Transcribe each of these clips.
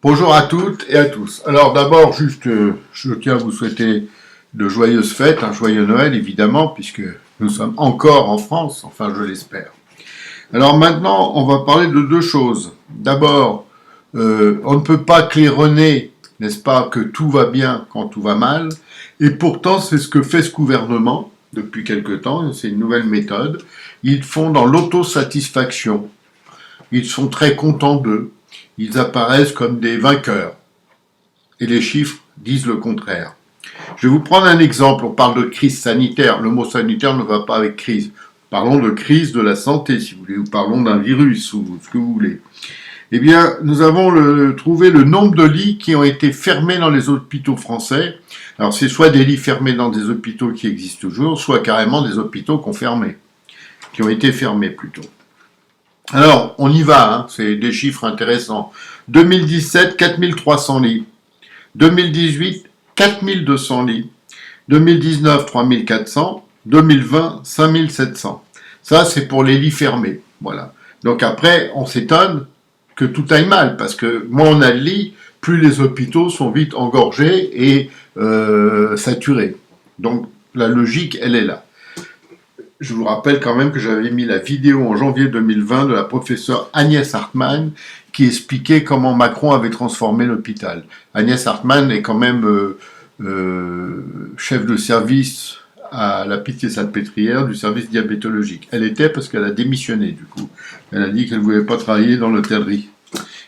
Bonjour à toutes et à tous. Alors d'abord, juste, je tiens à vous souhaiter de joyeuses fêtes, un joyeux Noël évidemment, puisque nous sommes encore en France, enfin je l'espère. Alors maintenant, on va parler de deux choses. D'abord, on ne peut pas claironner, n'est-ce pas, que tout va bien quand tout va mal, et pourtant c'est ce que fait ce gouvernement depuis quelque temps, c'est une nouvelle méthode. Ils font dans l'autosatisfaction. Ils sont très contents d'eux. Ils apparaissent comme des vainqueurs. Et les chiffres disent le contraire. Je vais vous prendre un exemple. On parle de crise sanitaire. Le mot sanitaire ne va pas avec crise. Parlons de crise de la santé, si vous voulez, ou parlons d'un virus, ou ce que vous voulez. Eh bien, nous avons trouvé le nombre de lits qui ont été fermés dans les hôpitaux français. Alors, c'est soit des lits fermés dans des hôpitaux qui existent toujours, soit carrément des hôpitaux qui ont été fermés plutôt. Alors, on y va, hein, c'est des chiffres intéressants. 2017, 4300 lits. 2018, 4200 lits. 2019, 3400. 2020, 5700. Ça, c'est pour les lits fermés. Voilà. Donc après, on s'étonne que tout aille mal, parce que moins on a de lits, plus les hôpitaux sont vite engorgés et saturés. Donc la logique, elle est là. Je vous rappelle quand même que j'avais mis la vidéo en janvier 2020 de la professeure Agnès Hartmann qui expliquait comment Macron avait transformé l'hôpital. Agnès Hartmann est quand même chef de service à la Pitié-Salpêtrière du service diabétologique. Elle était parce qu'elle a démissionné du coup. Elle a dit qu'elle ne voulait pas travailler dans l'hôtellerie,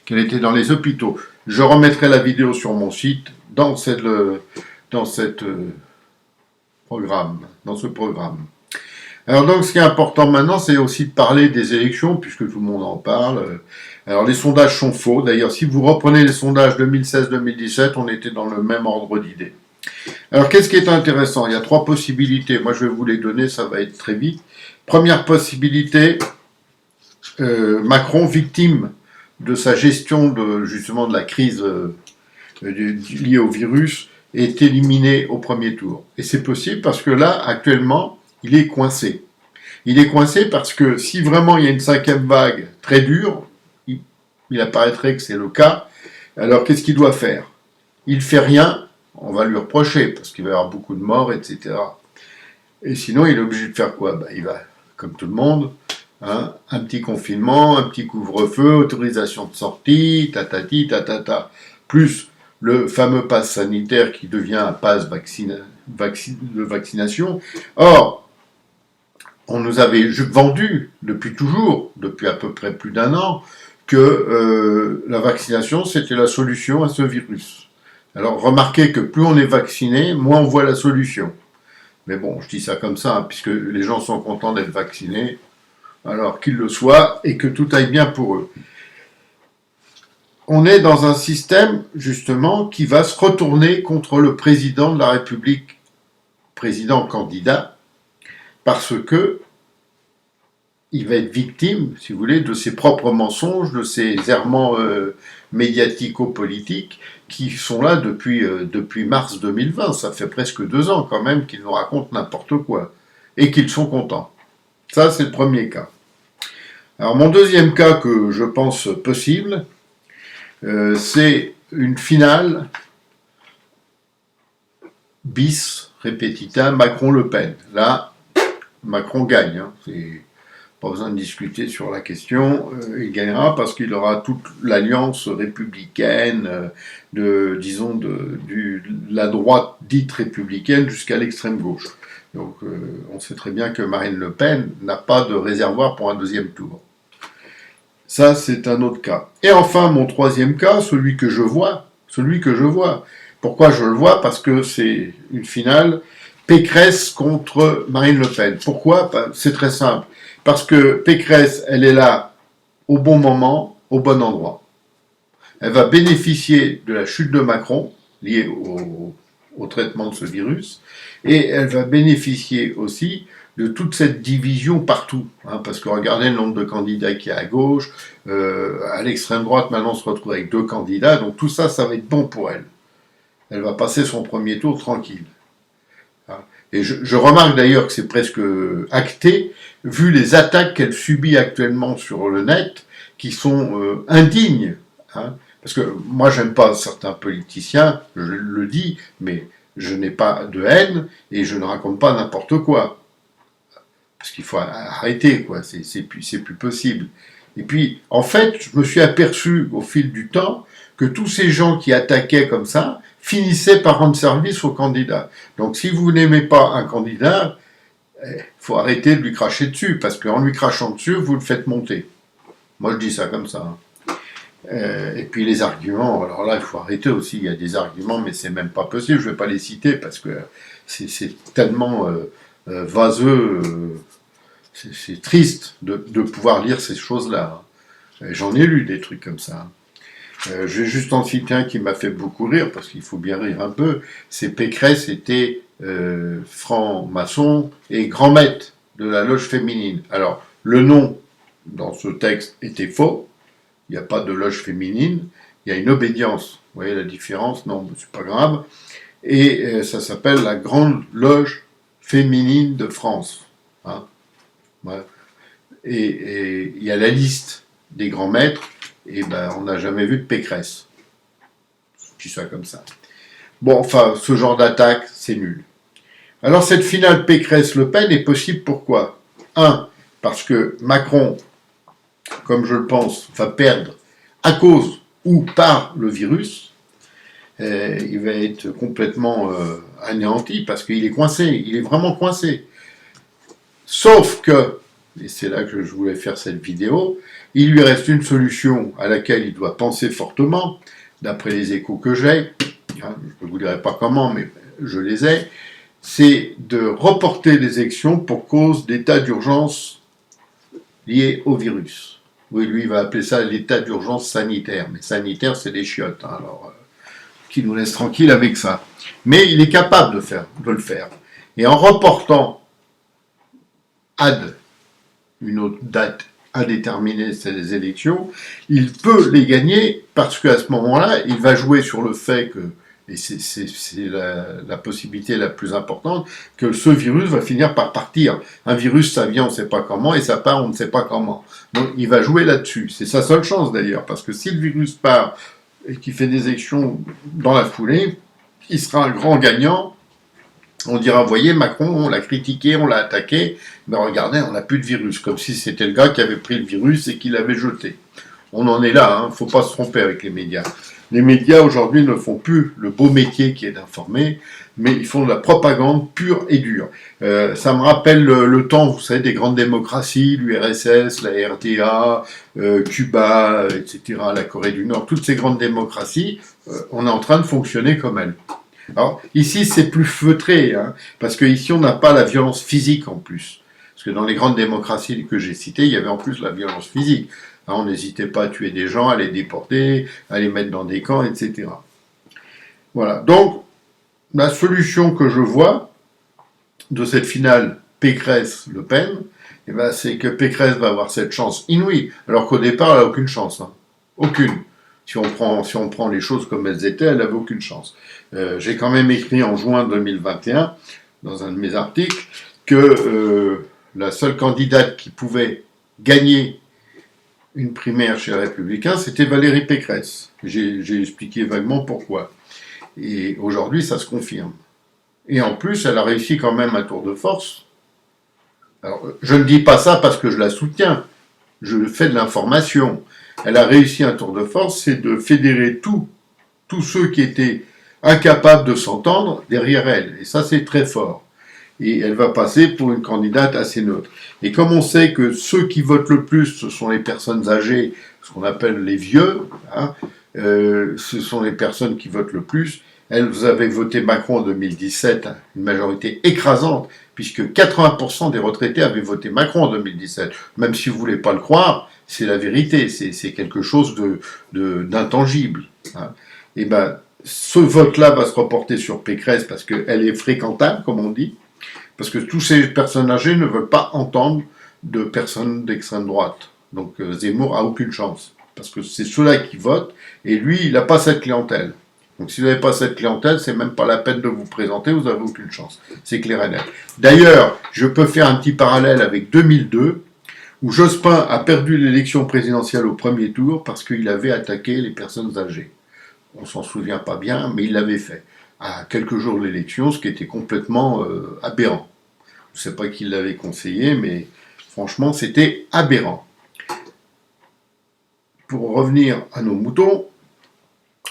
qu'elle était dans les hôpitaux. Je remettrai la vidéo sur mon site dans ce programme. Alors donc, ce qui est important maintenant, c'est aussi de parler des élections, puisque tout le monde en parle. Alors les sondages sont faux. D'ailleurs, si vous reprenez les sondages 2016-2017, on était dans le même ordre d'idées. Alors qu'est-ce qui est intéressant? Il y a trois possibilités. Moi, je vais vous les donner, ça va être très vite. Première possibilité, Macron, victime de sa gestion justement de la crise liée au virus, est éliminé au premier tour. Et c'est possible parce que là, actuellement, il est coincé. Il est coincé parce que si vraiment il y a une cinquième vague très dure, il apparaîtrait que c'est le cas, alors qu'est-ce qu'il doit faire? Il fait rien, on va lui reprocher, parce qu'il va y avoir beaucoup de morts, etc. Et sinon, il est obligé de faire quoi? Il va, comme tout le monde, hein, un petit confinement, un petit couvre-feu, autorisation de sortie, tatati, tatata, plus le fameux pass sanitaire qui devient un pass de vaccination. Or, on nous avait vendu depuis toujours, depuis à peu près plus d'un an, que la vaccination, c'était la solution à ce virus. Alors, remarquez que plus on est vacciné, moins on voit la solution. Mais bon, je dis ça comme ça, hein, puisque les gens sont contents d'être vaccinés, alors qu'ils le soient, et que tout aille bien pour eux. On est dans un système, justement, qui va se retourner contre le président de la République, président candidat, parce que il va être victime, si vous voulez, de ses propres mensonges, de ses errements médiatico-politiques qui sont là depuis mars 2020. Ça fait presque 2 ans quand même qu'ils nous racontent n'importe quoi et qu'ils sont contents. Ça, c'est le premier cas. Alors mon deuxième cas que je pense possible, c'est une finale bis repetita Macron-Le Pen. Là, Macron gagne. Hein, c'est pas besoin de discuter sur la question. Il gagnera parce qu'il aura toute l'alliance républicaine, de la droite dite républicaine jusqu'à l'extrême gauche. Donc on sait très bien que Marine Le Pen n'a pas de réservoir pour un deuxième tour. Ça, c'est un autre cas. Et enfin, mon troisième cas, celui que je vois. Pourquoi je le vois? Parce que c'est une finale Pécresse contre Marine Le Pen. Pourquoi? C'est très simple. Parce que Pécresse, elle est là au bon moment, au bon endroit. Elle va bénéficier de la chute de Macron, liée au traitement de ce virus, et elle va bénéficier aussi de toute cette division partout. Hein, parce que regardez le nombre de candidats qu'il y a à gauche, à l'extrême droite, maintenant on se retrouve avec 2 candidats, donc tout ça, ça va être bon pour elle. Elle va passer son premier tour tranquille. Et je remarque d'ailleurs que c'est presque acté, vu les attaques qu'elle subit actuellement sur le net, qui sont indignes, hein, Parce que moi, j'aime pas certains politiciens, je le dis, mais je n'ai pas de haine et je ne raconte pas n'importe quoi. Parce qu'il faut arrêter, quoi. C'est plus possible. Et puis, en fait, je me suis aperçu au fil du temps que tous ces gens qui attaquaient comme ça finissaient par rendre service au candidat. Donc, si vous n'aimez pas un candidat, il faut arrêter de lui cracher dessus, parce qu'en lui crachant dessus, vous le faites monter. Moi, je dis ça comme ça. Et puis les arguments, alors là, il faut arrêter aussi. Il y a des arguments, mais c'est même pas possible. Je ne vais pas les citer parce que c'est tellement vaseux. C'est triste de pouvoir lire ces choses-là. J'en ai lu des trucs comme ça. Je vais juste en citer un qui m'a fait beaucoup rire, parce qu'il faut bien rire un peu. C'est Pécresse était franc-maçon et grand maître de la loge féminine. Alors, le nom dans ce texte était faux. Il n'y a pas de loge féminine. Il y a une obédience. Vous voyez la différence? Non, c'est pas grave. Et ça s'appelle la Grande Loge Féminine de France. Hein, ouais. Et il y a la liste des grands maîtres. Et ben, on n'a jamais vu de Pécresse. Je dis ça comme ça. Bon, enfin, ce genre d'attaque, c'est nul. Alors, cette finale Pécresse-Le Pen est possible pourquoi? Un, parce que Macron, comme je le pense, va perdre à cause ou par le virus. Il va être complètement anéanti parce qu'il est coincé, il est vraiment coincé. Sauf que, et c'est là que je voulais faire cette vidéo, il lui reste une solution à laquelle il doit penser fortement, d'après les échos que j'ai, hein, je ne vous dirai pas comment, mais je les ai, c'est de reporter les élections pour cause d'état d'urgence lié au virus. Oui, lui, il va appeler ça l'état d'urgence sanitaire. Mais sanitaire, c'est des chiottes. Hein, alors, qui nous laisse tranquille avec ça. Mais il est capable de le faire. Et en reportant une autre date à déterminer ces élections, il peut les gagner parce qu'à ce moment-là, il va jouer sur le fait que, et c'est la possibilité la plus importante, que ce virus va finir par partir. Un virus, ça vient, on ne sait pas comment, et ça part, on ne sait pas comment. Donc il va jouer là-dessus. C'est sa seule chance d'ailleurs, parce que si le virus part et qu'il fait des élections dans la foulée, il sera un grand gagnant. On dira, voyez, Macron, on l'a critiqué, on l'a attaqué, mais regardez, on n'a plus de virus, comme si c'était le gars qui avait pris le virus et qui l'avait jeté. On en est là, il ne faut pas se tromper avec les médias. Les médias aujourd'hui ne font plus le beau métier qui est d'informer, mais ils font de la propagande pure et dure. Ça me rappelle le temps, vous savez, des grandes démocraties, l'URSS, la RDA, Cuba, etc., la Corée du Nord, toutes ces grandes démocraties, on est en train de fonctionner comme elles. Alors, ici, c'est plus feutré, hein, parce qu'ici, on n'a pas la violence physique en plus. Parce que dans les grandes démocraties que j'ai citées, il y avait en plus la violence physique. Hein, on n'hésitait pas à tuer des gens, à les déporter, à les mettre dans des camps, etc. Voilà. Donc, la solution que je vois de cette finale Pécresse-Le Pen, eh ben, c'est que Pécresse va avoir cette chance inouïe, alors qu'au départ, elle n'a aucune chance. Hein. Aucune. Si on prend les choses comme elles étaient, elle n'avait aucune chance. J'ai quand même écrit en juin 2021, dans un de mes articles, que la seule candidate qui pouvait gagner une primaire chez les Républicains, c'était Valérie Pécresse. J'ai expliqué vaguement pourquoi. Et aujourd'hui, ça se confirme. Et en plus, elle a réussi quand même un tour de force. Alors, je ne dis pas ça parce que je la soutiens. Je fais de l'information. Elle a réussi un tour de force, c'est de fédérer tous ceux qui étaient incapables de s'entendre derrière elle. Et ça, c'est très fort. Et elle va passer pour une candidate assez neutre. Et comme on sait que ceux qui votent le plus, ce sont les personnes âgées, ce qu'on appelle les vieux, hein, ce sont les personnes qui votent le plus. Elles avaient voté Macron en 2017, une majorité écrasante, puisque 80% des retraités avaient voté Macron en 2017. Même si vous ne voulez pas le croire, c'est la vérité, c'est quelque chose d'intangible. Hein. Et ben, ce vote-là va se reporter sur Pécresse parce qu'elle est fréquentable, comme on dit, parce que tous ces personnes âgées ne veulent pas entendre de personnes d'extrême droite. Donc Zemmour a aucune chance, parce que c'est ceux-là qui votent, et lui, il n'a pas cette clientèle. Donc si vous n'avez pas cette clientèle, c'est même pas la peine de vous présenter, vous n'avez aucune chance. C'est clair et net. D'ailleurs, je peux faire un petit parallèle avec 2002, où Jospin a perdu l'élection présidentielle au premier tour parce qu'il avait attaqué les personnes âgées. On s'en souvient pas bien, mais il l'avait fait à quelques jours de l'élection, ce qui était complètement aberrant. Je ne sais pas qui l'avait conseillé, mais franchement, c'était aberrant. Pour revenir à nos moutons,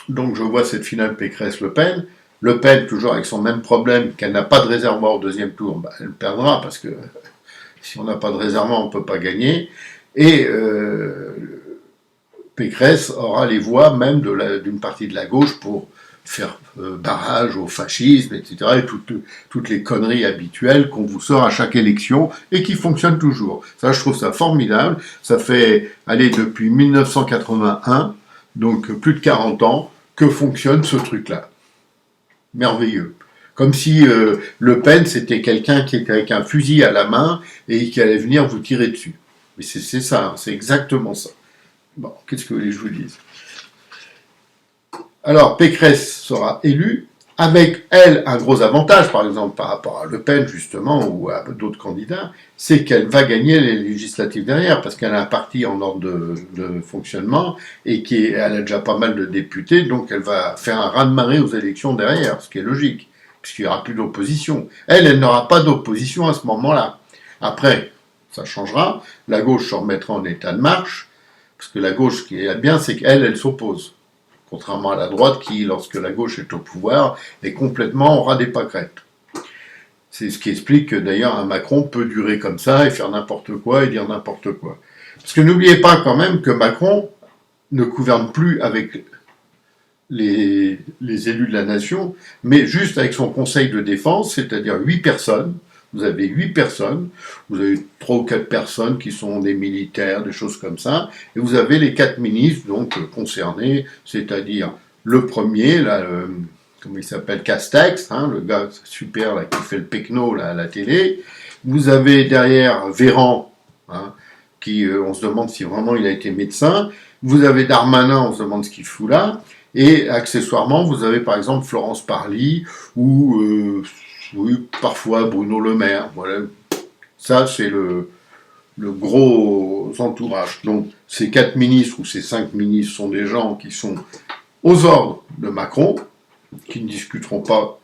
donc je vois cette finale Pécresse-Le Pen. Le Pen, toujours avec son même problème, qu'elle n'a pas de réservoir au deuxième tour, bah, elle perdra, parce que si on n'a pas de réservoir, on ne peut pas gagner. Et Pécresse aura les voix même d'une partie de la gauche pour faire barrage au fascisme, etc. Et toutes les conneries habituelles qu'on vous sort à chaque élection et qui fonctionnent toujours. Ça, je trouve ça formidable. Ça fait, allez, depuis 1981, donc plus de 40 ans, que fonctionne ce truc-là. Merveilleux. Comme si Le Pen, c'était quelqu'un qui était avec un fusil à la main et qui allait venir vous tirer dessus. Mais c'est ça, c'est exactement ça. Bon, qu'est-ce que vous voulez que je vous dise? Alors, Pécresse sera élue, avec elle un gros avantage, par exemple par rapport à Le Pen justement, ou à d'autres candidats, c'est qu'elle va gagner les législatives derrière, parce qu'elle a un parti en ordre de fonctionnement, et elle a déjà pas mal de députés, donc elle va faire un raz-de-marée aux élections derrière, ce qui est logique, puisqu'il n'y aura plus d'opposition. Elle n'aura pas d'opposition à ce moment-là. Après, ça changera, la gauche se remettra en état de marche, parce que la gauche, ce qui est bien, c'est elle s'oppose. Contrairement à la droite qui, lorsque la gauche est au pouvoir, est complètement au ras des pâquerettes. C'est ce qui explique que d'ailleurs un Macron peut durer comme ça et faire n'importe quoi et dire n'importe quoi. Parce que n'oubliez pas quand même que Macron ne gouverne plus avec les élus de la nation, mais juste avec son conseil de défense, c'est-à-dire 8 personnes. Vous avez 8 personnes, vous avez 3 ou 4 personnes qui sont des militaires, des choses comme ça, et vous avez les 4 ministres donc concernés, c'est-à-dire le premier, là, comment il s'appelle, Castex, hein, le gars super là, qui fait le pecno là, à la télé. Vous avez derrière Véran, hein, qui on se demande si vraiment il a été médecin. Vous avez Darmanin, on se demande ce qu'il fout là. Et accessoirement, vous avez par exemple Florence Parly ou oui, parfois Bruno Le Maire. Voilà. Ça, c'est le gros entourage. Donc, ces 4 ministres ou ces 5 ministres sont des gens qui sont aux ordres de Macron, qui ne discuteront pas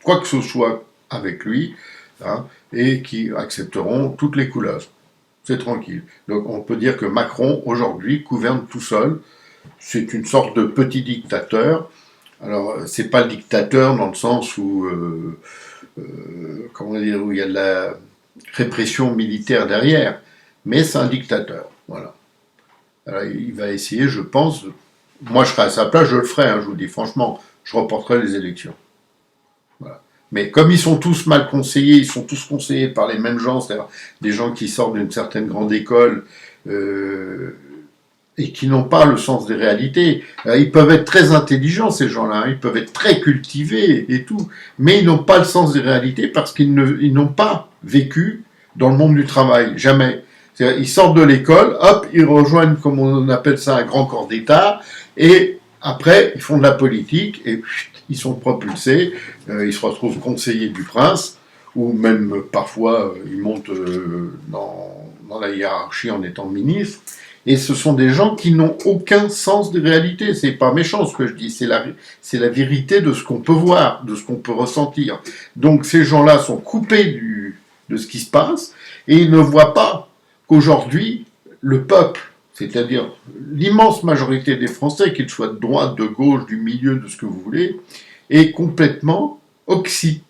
quoi que ce soit avec lui, hein, et qui accepteront toutes les couleurs. C'est tranquille. Donc, on peut dire que Macron, aujourd'hui, gouverne tout seul. C'est une sorte de petit dictateur. Alors, c'est pas le dictateur dans le sens où comment dire, où il y a de la répression militaire derrière, mais c'est un dictateur, voilà. Alors, il va essayer, je pense, moi je serais à sa place, je le ferais, hein, je vous dis franchement, je reporterai les élections. Voilà. Mais comme ils sont tous mal conseillés, ils sont tous conseillés par les mêmes gens, c'est-à-dire des gens qui sortent d'une certaine grande école, et qui n'ont pas le sens des réalités. Ils peuvent être très intelligents, ces gens-là, hein, ils peuvent être très cultivés et tout, mais ils n'ont pas le sens des réalités parce qu'ils n'ont pas vécu dans le monde du travail, jamais. C'est-à-dire, ils sortent de l'école, hop, ils rejoignent, comme on appelle ça, un grand corps d'État, et après, ils font de la politique, et ils sont propulsés, ils se retrouvent conseillers du prince, ou même parfois, ils montent dans la hiérarchie en étant ministre. Et ce sont des gens qui n'ont aucun sens des réalités. C'est pas méchant ce que je dis, c'est la vérité de ce qu'on peut voir, de ce qu'on peut ressentir. Donc ces gens-là sont coupés de ce qui se passe et ils ne voient pas qu'aujourd'hui, le peuple, c'est-à-dire l'immense majorité des Français, qu'ils soient de droite, de gauche, du milieu, de ce que vous voulez, est complètement oxy.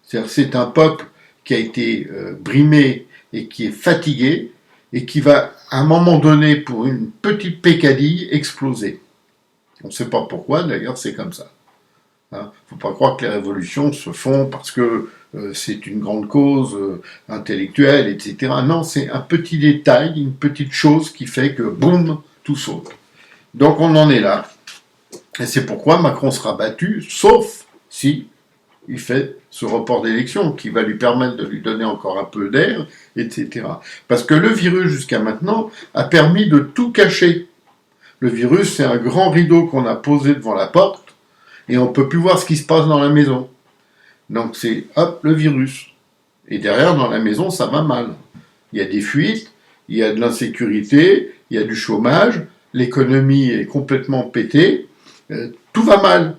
C'est-à-dire c'est un peuple qui a été brimé et qui est fatigué, et qui va, à un moment donné, pour une petite pécadille, exploser. On ne sait pas pourquoi, d'ailleurs, c'est comme ça. Il ne faut pas croire que les révolutions se font parce que c'est une grande cause intellectuelle, etc. Non, c'est un petit détail, une petite chose qui fait que, boum, tout saute. Donc on en est là. Et c'est pourquoi Macron sera battu, sauf si il fait ce report d'élection qui va lui permettre de lui donner encore un peu d'air, etc. Parce que le virus, jusqu'à maintenant, a permis de tout cacher. Le virus, c'est un grand rideau qu'on a posé devant la porte, et on ne peut plus voir ce qui se passe dans la maison. Donc c'est, hop, le virus. Et derrière, dans la maison, ça va mal. Il y a des fuites, il y a de l'insécurité, il y a du chômage, l'économie est complètement pétée, tout va mal.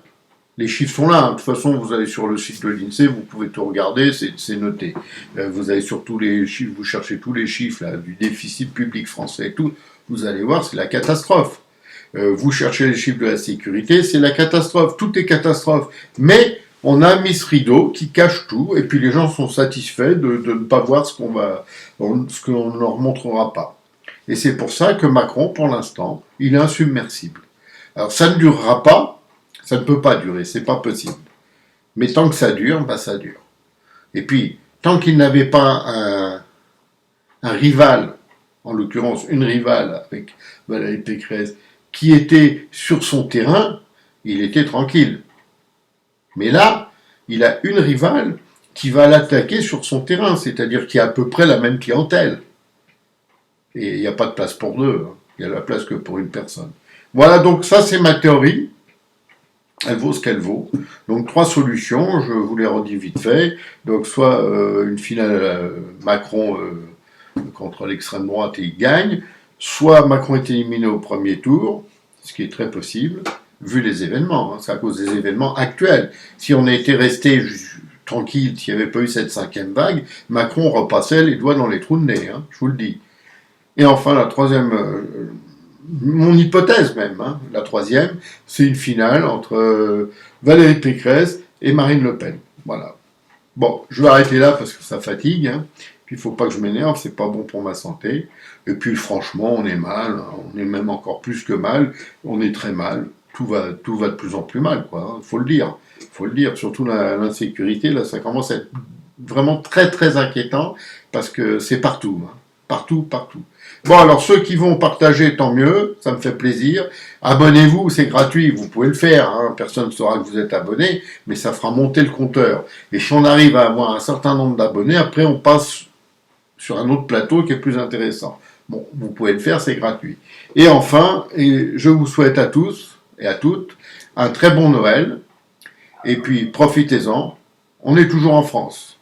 Les chiffres sont là, hein. De toute façon, vous allez sur le site de l'INSEE, vous pouvez tout regarder, c'est noté. Vous allez sur tous les chiffres, vous cherchez tous les chiffres là, du déficit public français et tout, vous allez voir, c'est la catastrophe. Vous cherchez les chiffres de la sécurité, c'est la catastrophe, tout est catastrophe. Mais on a mis ce rideau qui cache tout, et puis les gens sont satisfaits de ne pas voir ce qu'on ne leur montrera pas. Et c'est pour ça que Macron, pour l'instant, il est insubmersible. Alors ça ne durera pas, ça ne peut pas durer, c'est pas possible. Mais tant que ça dure, bah ça dure. Et puis, tant qu'il n'avait pas un rival, en l'occurrence une rivale avec Valérie Pécresse, qui était sur son terrain, il était tranquille. Mais là, il a une rivale qui va l'attaquer sur son terrain, c'est-à-dire qui a à peu près la même clientèle. Et il n'y a pas de place pour deux, hein. Il y a la place que pour une personne. Voilà, donc ça c'est ma théorie. Elle vaut ce qu'elle vaut. Donc 3 solutions, je vous les redis vite fait. Donc soit une finale Macron contre l'extrême droite et il gagne, soit Macron est éliminé au premier tour, ce qui est très possible, vu les événements, hein, c'est à cause des événements actuels. Si on était resté tranquille, s'il n'y avait pas eu cette 5e vague, Macron repassait les doigts dans les trous de nez, hein, je vous le dis. Et enfin, la troisième, mon hypothèse même, hein, la troisième, c'est une finale entre Valérie Pécresse et Marine Le Pen. Voilà. Bon, je vais arrêter là parce que ça fatigue, hein. Puis il ne faut pas que je m'énerve, c'est pas bon pour ma santé. Et puis franchement, on est mal, hein. On est même encore plus que mal, on est très mal. Tout va de plus en plus mal, quoi. Faut le dire. Faut le dire. Surtout l'insécurité, là, ça commence à être vraiment très très inquiétant parce que c'est partout, hein. Partout, partout. Bon, alors ceux qui vont partager, tant mieux, ça me fait plaisir. Abonnez-vous, c'est gratuit, vous pouvez le faire, hein. Personne ne saura que vous êtes abonné, mais ça fera monter le compteur. Et si on arrive à avoir un certain nombre d'abonnés, après on passe sur un autre plateau qui est plus intéressant. Bon, vous pouvez le faire, c'est gratuit. Et enfin, je vous souhaite à tous et à toutes un très bon Noël, et puis profitez-en, on est toujours en France.